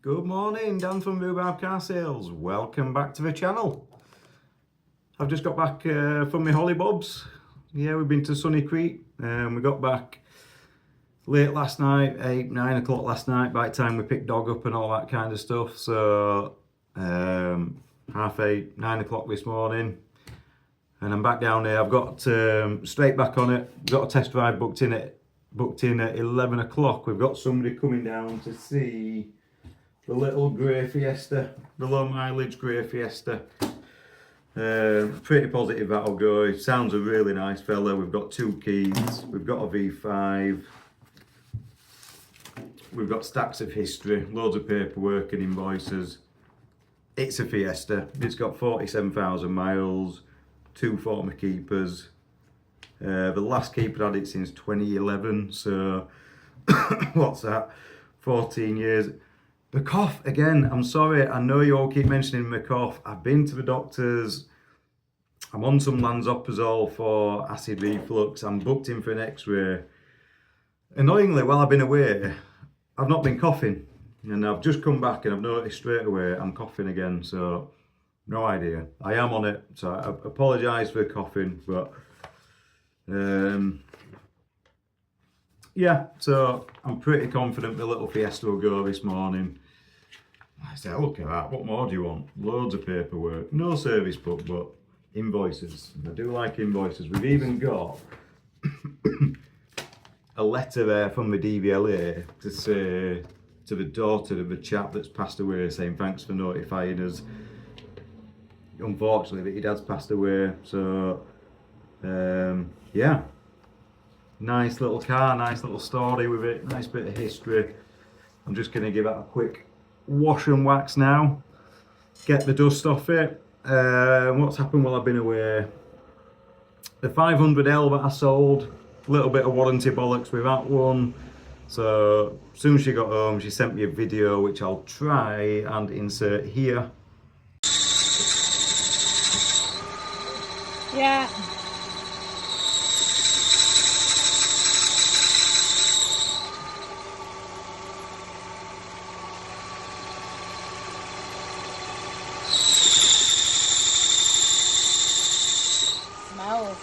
Good morning, Dan from Rhubarb Car Sales. Welcome back to the channel. I've just got back from my Holly Bobs. Yeah, we've been to Sunny Creek. We got back late last night, 8, 9 o'clock last night, by the time we picked dog up and all that kind of stuff. So, 8:30, 9 o'clock this morning. And I'm back down here. I've got straight back on it. Got a test drive booked in at 11 o'clock. We've got somebody coming down to see the little grey Fiesta, the low mileage grey Fiesta. Pretty positive that'll go. He sounds a really nice fella. We've got 2 keys. We've got a V5. We've got stacks of history, loads of paperwork and invoices. It's a Fiesta. It's got 47,000 miles, 2 former keepers. The last keeper had it since 2011, so what's that? 14 years. The cough, again, I'm sorry, I know you all keep mentioning my cough. I've been to the doctors. I'm on some lansoprazole for acid reflux. I'm booked in for an x-ray. Annoyingly, while I've been away, I've not been coughing. And I've just come back and I've noticed straight away I'm coughing again, so no idea. I am on it, so I apologise for coughing, but yeah, so I'm pretty confident the little Fiesta will go this morning. I said, look at that, what more do you want? Loads of paperwork, no service book, but invoices. I do like invoices. We've even got a letter there from the DVLA to say to the daughter of the chap that's passed away, saying thanks for notifying us. Unfortunately, that your dad's passed away, so yeah. Nice little car, nice little story with it, nice bit of history. I'm just going to give it a quick wash and wax now, get the dust off it. What's happened while I've been away? The 500L that I sold, a little bit of warranty bollocks with that one. So as soon as she got home, she sent me a video which I'll try and insert here. Yeah. Smells.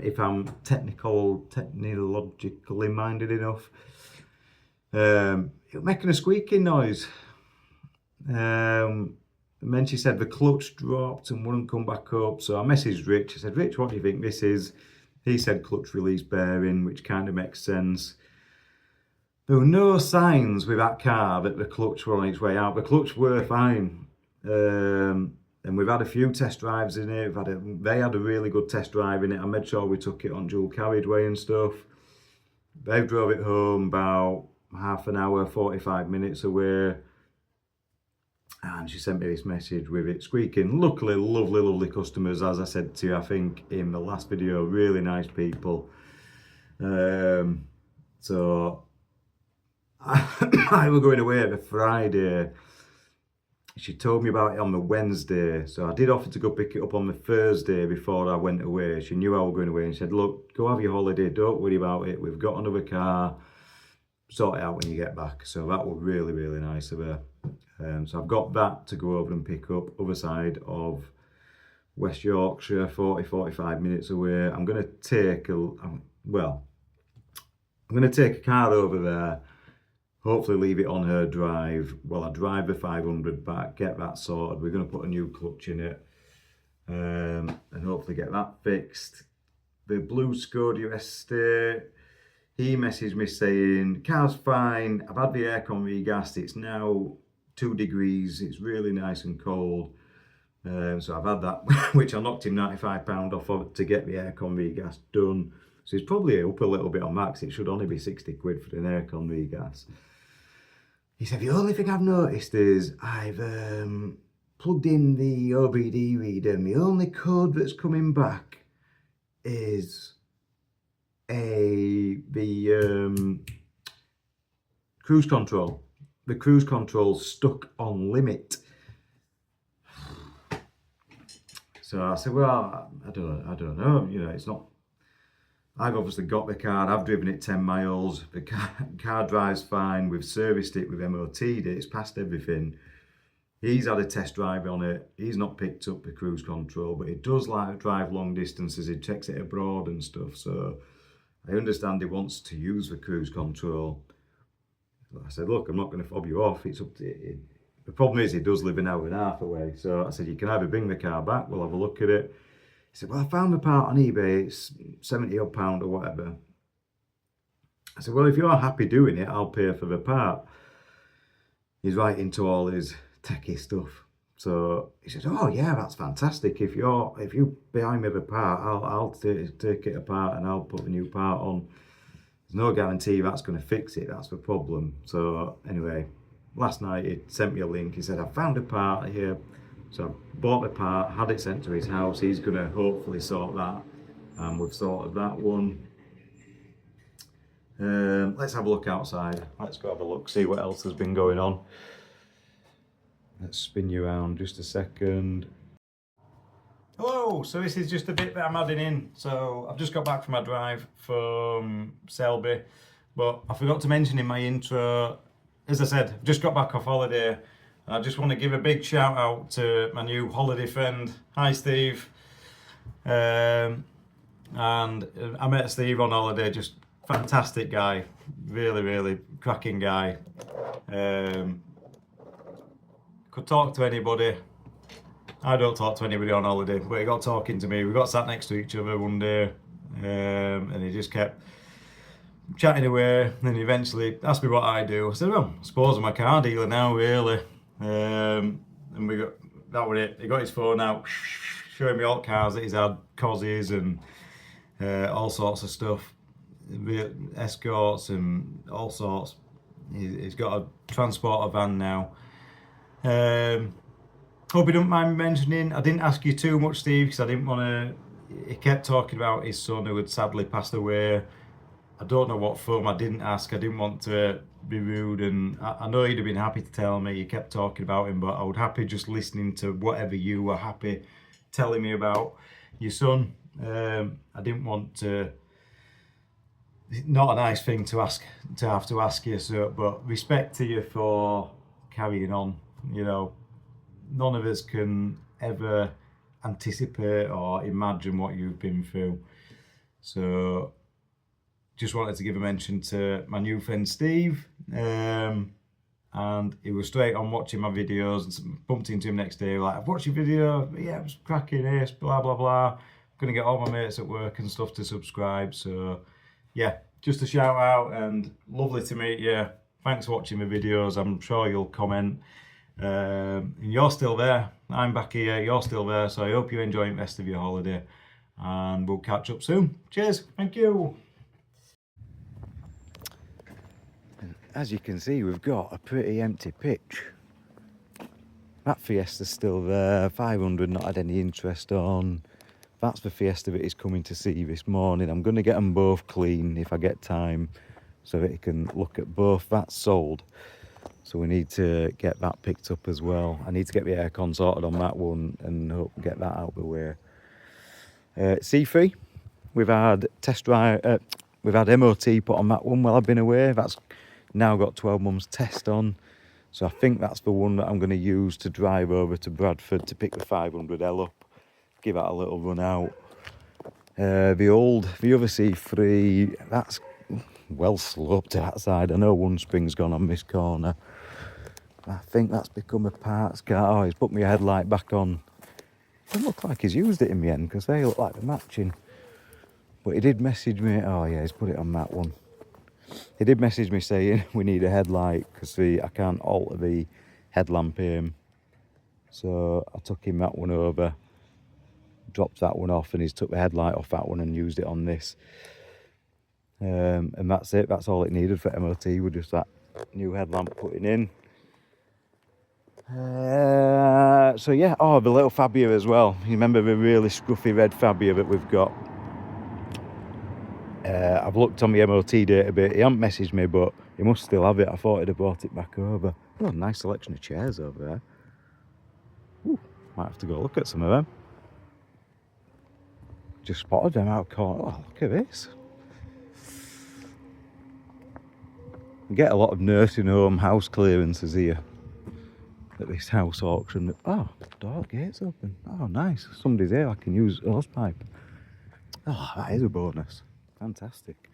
If I'm technologically minded enough, it was making a squeaking noise. And then she said the clutch dropped and wouldn't come back up. So I messaged Rich. I said, Rich, what do you think this is? He said clutch release bearing, which kind of makes sense. There were no signs with that car that the clutch were on its way out. The clutch were fine. And we've had a few test drives in it. They had a really good test drive in it. I made sure we took it on dual carriageway and stuff. They drove it home about half an hour, 45 minutes away. And she sent me this message with it squeaking. Luckily, lovely customers, as I said to you, I think, in the last video, really nice people. So, I was going away the Friday. She told me about it on the Wednesday, so I did offer to go pick it up on the Thursday before I went away. She knew I was going away and she said, look, go have your holiday, don't worry about it. We've got another car, sort it out when you get back. So that was really nice of her. So I've got that to go over and pick up, other side of West Yorkshire, 45 minutes away. I'm going to take I'm going to take a car over there, hopefully leave it on her drive while I drive the 500 back, get that sorted. We're going to put a new clutch in it and hopefully get that fixed. The blue Skoda Estate, he messaged me saying, car's fine, I've had the aircon regassed, it's now 2 degrees, it's really nice and cold. So I've had that, which I knocked him £95 off of to get the aircon regas done. So he's probably up a little bit on max. It should only be 60 quid for an aircon regas. He said, the only thing I've noticed is I've plugged in the OBD reader and the only code that's coming back is the cruise control. The cruise control's stuck on limit. So I said, well, I don't know, you know, it's not I've obviously got the car, I've driven it 10 miles, the car drives fine, we've serviced it, we've MOT'd it, it's passed everything. He's had a test drive on it, he's not picked up the cruise control, but he does like to drive long distances, he takes it abroad and stuff, so I understand he wants to use the cruise control. I said, look, I'm not going to fob you off, it's up to you. The problem is he does live an hour and a half away, so I said, you can either bring the car back, we'll have a look at it. He said, well, I found the part on eBay, it's £70 odd or whatever. I said, well, if you're happy doing it, I'll pay for the part. He's right into all his techie stuff. So he said, oh yeah, that's fantastic. If you buy me the part, I'll take it apart and I'll put the new part on. There's no guarantee that's going to fix it, that's the problem. So anyway, last night he sent me a link, he said, I found a part here. So I bought the part, had it sent to his house, he's going to hopefully sort that. And we've sorted that one. Let's have a look outside. Let's go have a look, see what else has been going on. Let's spin you around just a second. Hello, so this is just a bit that I'm adding in. So I've just got back from my drive from Selby, but I forgot to mention in my intro, as I said, I've just got back off holiday. I just want to give a big shout out to my new holiday friend. Hi Steve. And I met Steve on holiday, just fantastic guy, really cracking guy. Could talk to anybody. I don't talk to anybody on holiday, but he got talking to me. We got sat next to each other one day, and he just kept chatting away. And then eventually asked me what I do. I said, well, I suppose I'm a car dealer now, really. And we got that was it. He got his phone out, showing me all the cars that he's had, Cozzies and all sorts of stuff, escorts and all sorts. He's got a transporter van now. Hope you don't mind me mentioning, I didn't ask you too much, Steve, because I didn't want to. He kept talking about his son who had sadly passed away. I don't know what from. I didn't ask. I didn't want to be rude, and I know you'd have been happy to tell me. You kept talking about him, but I would happy just listening to whatever you were happy telling me about your son. I didn't want to. Not a nice thing to ask, to have to ask you, so, but respect to you for carrying on. You know, none of us can ever anticipate or imagine what you've been through. So just wanted to give a mention to my new friend Steve, and he was straight on watching my videos, and bumped into him next day like, I've watched your video, yeah, it was cracking, ace, blah blah blah. I'm gonna get all my mates at work and stuff to subscribe. So yeah, just a shout out and lovely to meet you. Thanks for watching my videos. I'm sure you'll comment. And you're still there, I'm back here, you're still there, so I hope you enjoy the rest of your holiday, and we'll catch up soon. Cheers, thank you. And as you can see, we've got a pretty empty pitch. That Fiesta's still there, 500 not had any interest on. That's the Fiesta that he's coming to see this morning. I'm going to get them both clean if I get time, so that he can look at both. That's sold. So we need to get that picked up as well. I need to get the aircon sorted on that one and hope to get that out of the way. C3, we've had test drive, we've had MOT put on that one while I've been away. That's now got 12 months test on. So I think that's the one that I'm going to use to drive over to Bradford to pick the 500L up. Give that a little run out. The other C3, that's well sloped to that side. I know one spring's gone on this corner. I think that's become a parts car. Oh, he's put my headlight back on. It doesn't look like he's used it in the end, because they look like they're matching. But he did message me. Oh yeah, he's put it on that one. He did message me saying we need a headlight because I can't alter the headlamp aim. So I took him that one over, dropped that one off, and he's took the headlight off that one and used it on this. And that's it. That's all it needed for MOT. With just that new headlamp putting in. So yeah, oh, the little Fabia as well. You remember the really scruffy red Fabia that we've got? I've looked on the MOT date a bit. He hasn't messaged me, but he must still have it. I thought he'd have brought it back over. Oh, nice selection of chairs over there. Ooh, might have to go look at some of them. Just spotted them out of corner. Oh, look at this. You get a lot of nursing home house clearances here at this house auction. Oh, door gate's open. Oh, nice. Somebody's here. I can use hose pipe. Oh, that is a bonus. Fantastic.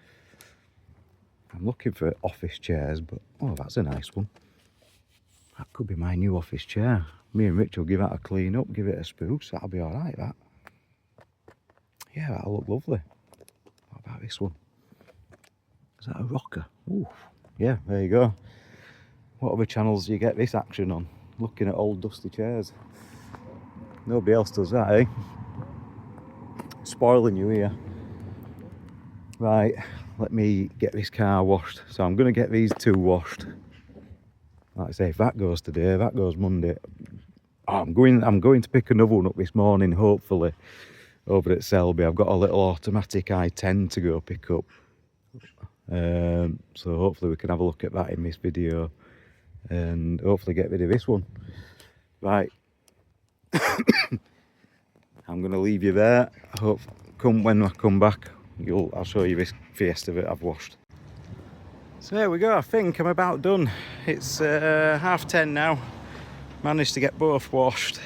I'm looking for office chairs, but oh, that's a nice one. That could be my new office chair. Me and Rich will give that a clean up, give it a spruce. That'll be all right, that. Yeah, that'll look lovely. What about this one? Is that a rocker? Ooh, yeah, there you go. What other channels do you get this action on? Looking at old dusty chairs. Nobody else does that, eh? Spoiling you here. Right, let me get this car washed. So I'm going to get these two washed. Like I say, if that goes today, that goes Monday. Oh, I'm going to pick another one up this morning, hopefully, over at Selby. I've got a little automatic i10 to go pick up. So hopefully we can have a look at that in this video and hopefully get rid of this one. Right. I'm going to leave you there. When I come back, I'll show you this Fiesta that I've washed. So there we go, I think I'm about done. It's 10:30 now. Managed to get both washed.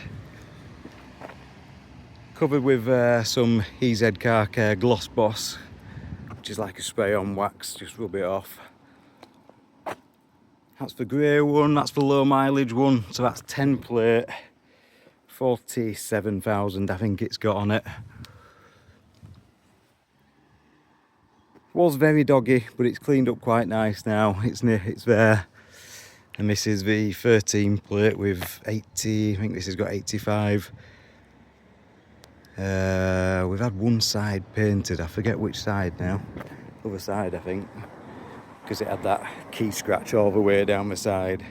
Covered with some EZ Car Care Gloss Boss, which is like a spray on wax, just rub it off. That's the grey one, that's the low mileage one, so that's 10 plate, 47,000 I think it's got on it. Was very doggy, but it's cleaned up quite nice now. It's there. And this is the 13 plate with 80, I think this has got 85. We've had one side painted, I forget which side now. Other side, I think, because it had that key scratch all the way down the side.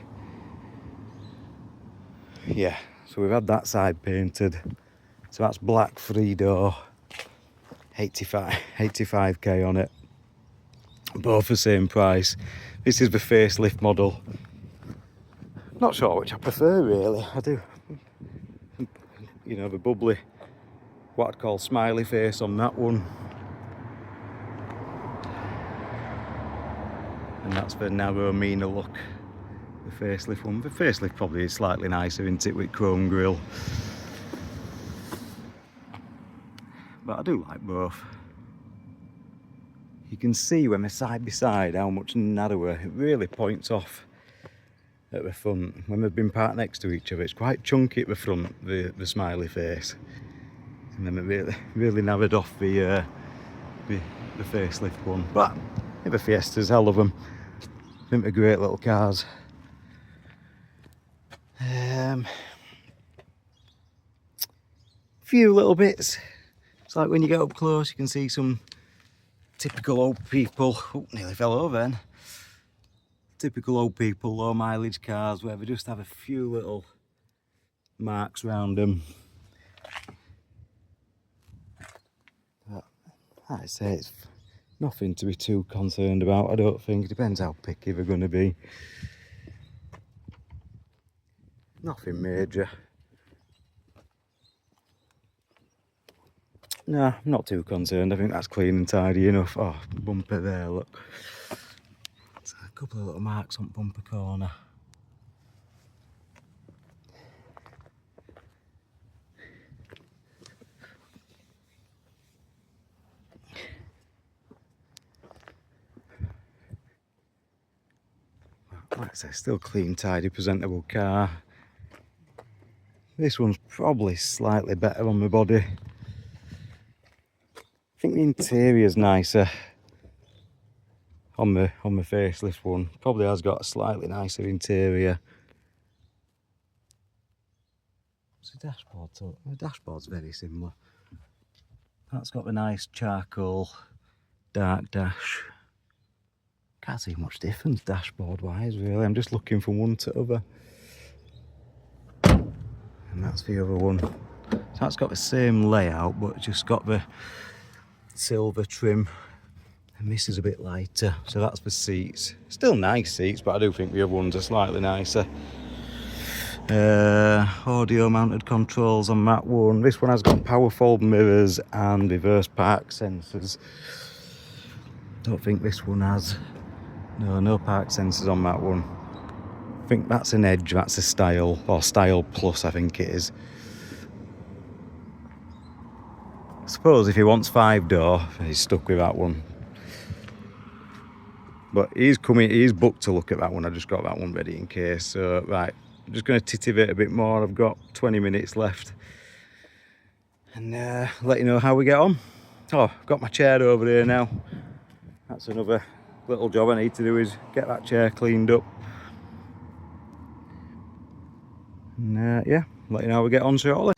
Yeah, so we've had that side painted. So that's black 3-door, 85k on it. Both the same price. This is the facelift model. Not sure which I prefer really. I do, you know, the bubbly, what I'd call smiley face on that one. And that's the narrow, meaner look, the facelift one. The facelift probably is slightly nicer, isn't it, with chrome grille. But I do like both. You can see when they're side by side how much narrower. It really points off at the front. When they've been parked next to each other, it's quite chunky at the front, the smiley face. And then it really narrowed off the facelift one. But the Fiestas, I love them. I think they're great little cars. Few little bits. It's like when you get up close, you can see some typical old people. Oh, nearly fell over then. Typical old people, low mileage cars where they just have a few little marks around them. But like I say, it's nothing to be too concerned about, I don't think. It depends how picky they're going to be. Nothing major. No, I'm not too concerned. I think that's clean and tidy enough. Oh, bumper there, look. There's a couple of little marks on bumper corner. Like I say, still clean, tidy, presentable car. This one's probably slightly better on the body. I think the interior's nicer on the facelift one. Probably has got a slightly nicer interior. What's the dashboard? The dashboard's very similar. That's got the nice charcoal dark dash. Can't see much difference dashboard wise really. I'm just looking from one to other. And that's the other one. So that's got the same layout, but it's just got the silver trim. And this is a bit lighter. So that's the seats. Still nice seats, but I do think the other ones are slightly nicer. Audio mounted controls on that one. This one has got power fold mirrors and reverse park sensors. Don't think this one has. No park sensors on that one. I think that's an Edge, that's a Style, or Style Plus I think it is. I suppose if he wants 5-door, he's stuck with that one. But he's booked to look at that one. I just got that one ready in case. So, right, I'm just going to titivate a bit more. I've got 20 minutes left. And let you know how we get on. Oh, I've got my chair over here now. That's another little job I need to do, is get that chair cleaned up. And yeah, let you know how we get on shortly.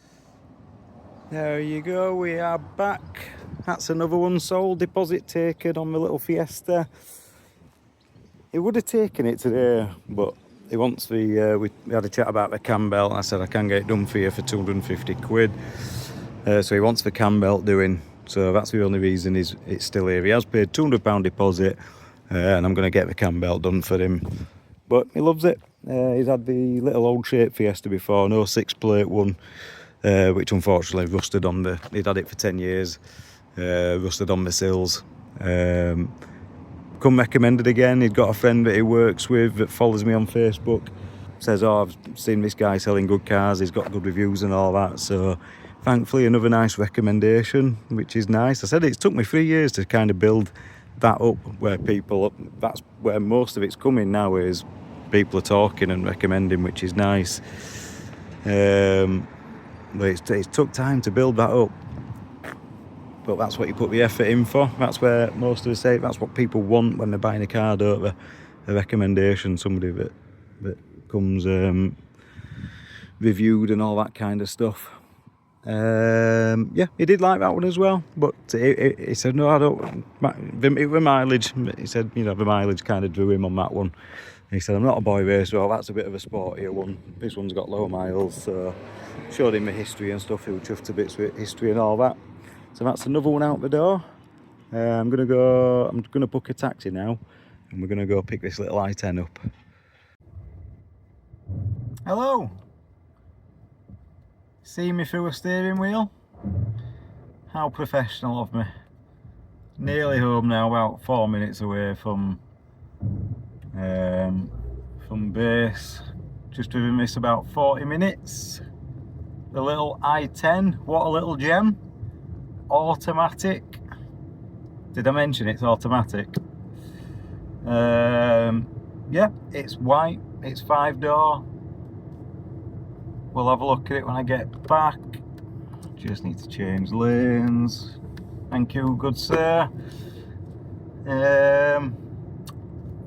There you go, we are back. That's another one sold, deposit taken on my little Fiesta. He would have taken it today, but he wants the, we had a chat about the cam belt. I said I can get it done for you for 250 quid. So he wants the cam belt doing, so that's the only reason it's still here. He has paid £200 deposit, and I'm going to get the cam belt done for him. But he loves it. He's had the little old shape Fiesta before, no 6-plate one, which unfortunately rusted on the, he'd had it for 10 years, rusted on the sills. Come recommended again. He'd got a friend that he works with that follows me on Facebook, says, oh, I've seen this guy selling good cars, he's got good reviews and all that. So thankfully another nice recommendation, which is nice. I said it took me 3 years to kind of build that up, where people, that's where most of it's coming now, is people are talking and recommending, which is nice. But it's took time to build that up. But that's what you put the effort in for. That's where most of us say, that's what people want when they're buying a car, don't they? A recommendation, somebody that comes reviewed and all that kind of stuff. Yeah, he did like that one as well, but he said, no, I don't, the mileage, he said, you know, the mileage kind of drew him on that one. He said, I'm not a boy racer, well, that's a bit of a sportier one. This one's got low miles, so showed him the history and stuff. He was chuffed to bits with history and all that. So that's another one out the door. I'm gonna book a taxi now, and we're gonna go pick this little i10 up. Hello. See me through a steering wheel? How professional of me. Nearly home now, about 4 minutes away from base. Just driven this about 40 minutes. The little i10, what a little gem. Automatic. Did I mention it's automatic? Yeah, it's white, it's 5-door. We'll have a look at it when I get back. Just need to change lanes. Thank you, good sir.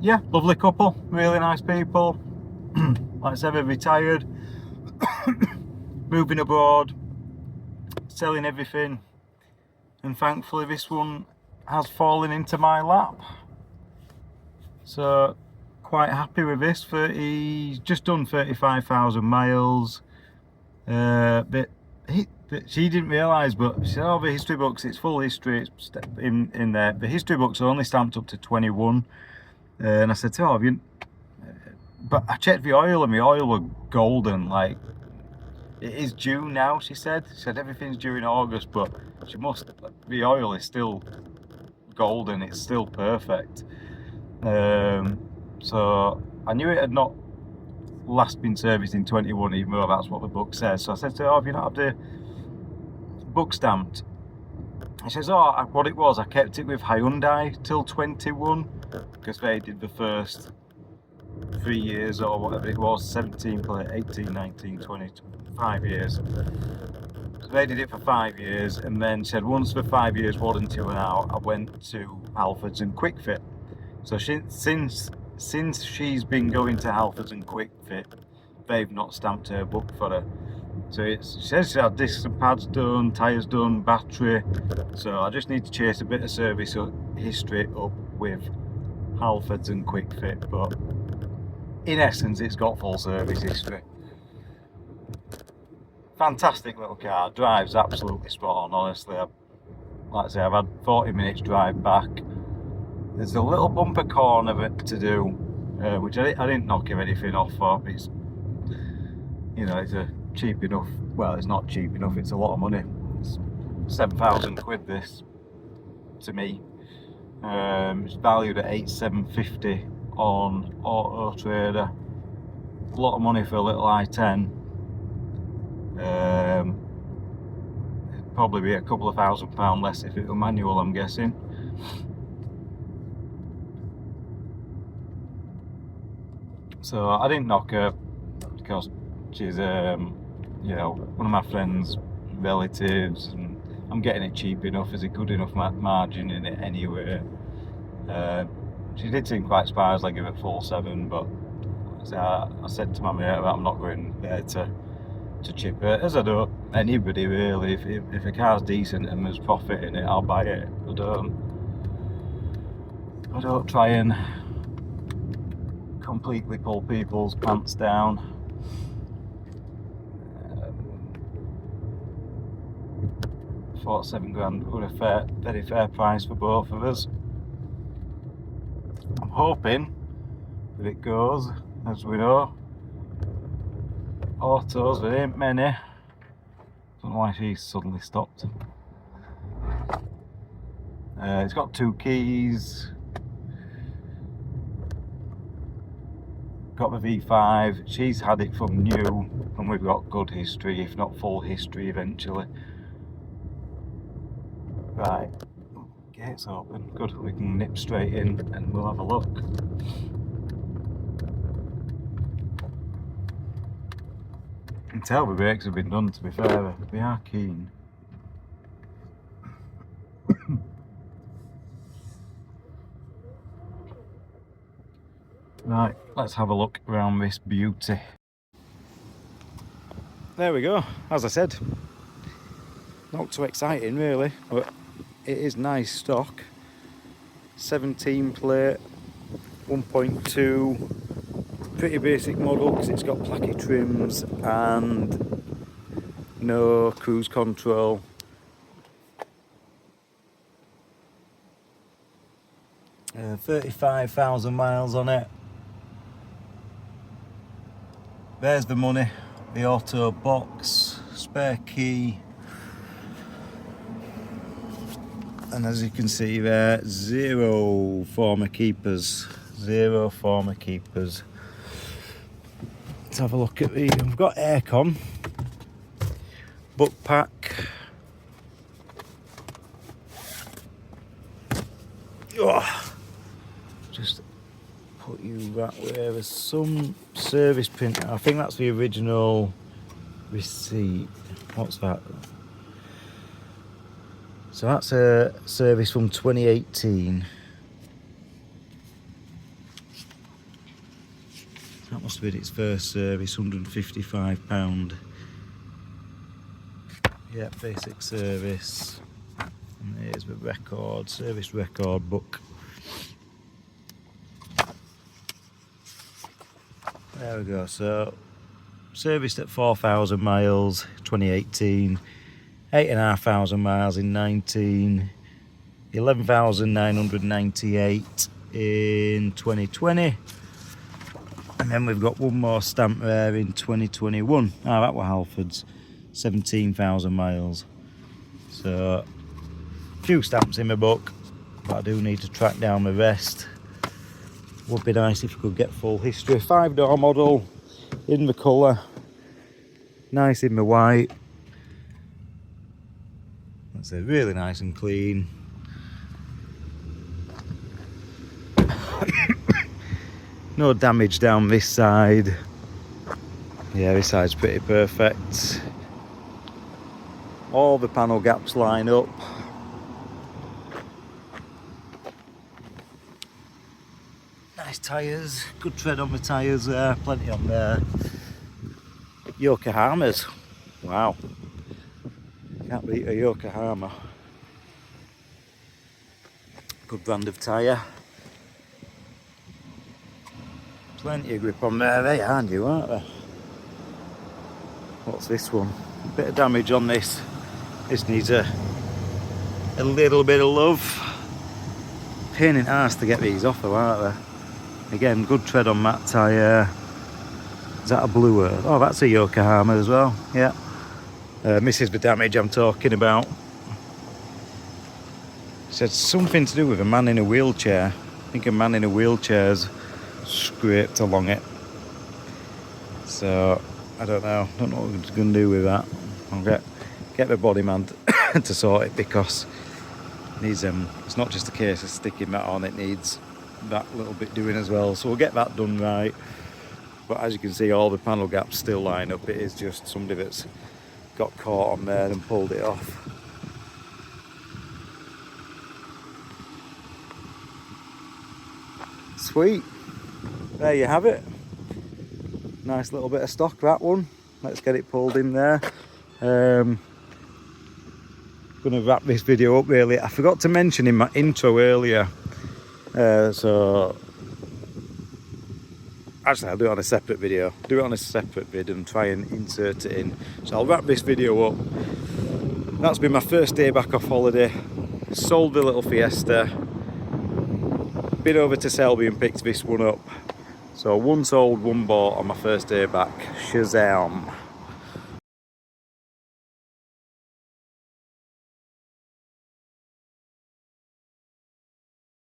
Yeah, lovely couple, really nice people. Like I said, they're retired, moving abroad, selling everything, and thankfully this one has fallen into my lap. So quite happy with this. He's just done 35,000 miles. But she didn't realise, but she said, oh, the history books, it's full history, it's in there. The history books are only stamped up to 21. And I said to her, have you... But I checked the oil, and the oil was golden. Like, it is due now, she said. She said everything's due in August, but she must... The oil is still golden, it's still perfect. So I knew it had not last been serviced in 21, even though that's what the book says. So I said to her, oh, have you not had the book stamped? She says, oh, what it was, I kept it with Hyundai till 21, because they did the first 3 years or whatever it was, 17, 18, 19, 20, 5 years. So they did it for 5 years, and then she said once the 5 years warranty went out, I went to Halfords and Quick Fit. So since she's been going to Halfords and Quick Fit, they've not stamped her book for her. So she says she had discs and pads done, tyres done, battery. So I just need to chase a bit of service history up with Halfords and Quick Fit. But in essence, it's got full service history. Fantastic little car, drives absolutely spot on, honestly. Like I say, I've had 40 minutes drive back. There's a little bumper corner of it to do, which I didn't knock anything off for. It's, you know, it's a cheap enough, well, it's not cheap enough, it's a lot of money. It's 7,000 quid this, to me. It's valued at 8,750 on Auto Trader. A lot of money for a little i10. It'd probably be a couple of £1,000 less if it were manual, I'm guessing. So I didn't knock her because she's you know, one of my friends' relatives, and I'm getting it cheap enough. There's a good enough margin in it anyway. She did seem quite surprised I give it full 7, but I said to my mate that I'm not going there to chip it, as I don't anybody really. If a car's decent and there's profit in it, I'll buy it. I don't try and completely pull people's pants down. 47 grand were a very fair price for both of us. I'm hoping that it goes, as we know. Autos, there ain't many. Don't know why she's suddenly stopped. It's got 2 keys. Got the V5. She's had it from new, and we've got good history, if not full history eventually. Right, gate's open. Good, we can nip straight in and we'll have a look. You can tell the brakes have been done, to be fair. They are keen. Right, let's have a look around this beauty. There we go, as I said. Not too exciting really, but it is nice stock. 17 plate, 1.2, pretty basic model because it's got placky trims and no cruise control. Uh, 35,000 miles on it. There's the money, the auto box, spare key. And as you can see there, zero former keepers. Let's have a look at the, we've got aircon, book pack. Oh, just put you that way. There's some service print. I think that's the original receipt. What's that? So that's a service from 2018. That must have been its first service, £155. Yeah, basic service. And here's the record, service record book. There we go, so serviced at 4,000 miles, 2018. 8,500 miles in 19, 11,998 in 2020, and then we've got one more stamp there in 2021. Ah, that were Halford's, 17,000 miles. So, a few stamps in my book, but I do need to track down the rest. Would be nice if we could get full history. 5-door model, in the colour, nice in the white. That's really nice and clean. No damage down this side. Yeah, this side's pretty perfect. All the panel gaps line up. Nice tyres, good tread on the tyres there, plenty on there. Yokohamas, wow. Can't beat a Yokohama. Good brand of tyre. Plenty of grip on there. They are new, aren't they? What's this one? A bit of damage on this. This needs a little bit of love. Pain in the arse to get these off though, aren't they? Again, good tread on that tyre. Is that a blue earth? Oh, that's a Yokohama as well. Yeah. This is the damage I'm talking about. It said something to do with a man in a wheelchair. I think a man in a wheelchair's scraped along it. So I don't know what we're going to do with that. I'll get the body man to sort it, because it needs it's not just a case of sticking that on, it needs that little bit doing as well. So we'll get that done right. But as you can see, all the panel gaps still line up. It is just somebody that's got caught on there and pulled it off. Sweet. There you have it. Nice little bit of stock, that one. Let's get it pulled in there. Gonna wrap this video up really. I forgot to mention in my intro earlier, so actually I'll do it on a separate video. Do it on a separate vid and try and insert it in. So I'll wrap this video up. That's been my first day back off holiday. Sold the little Fiesta. Been over to Selby and picked this one up. So one sold, one bought on my first day back. Shazam.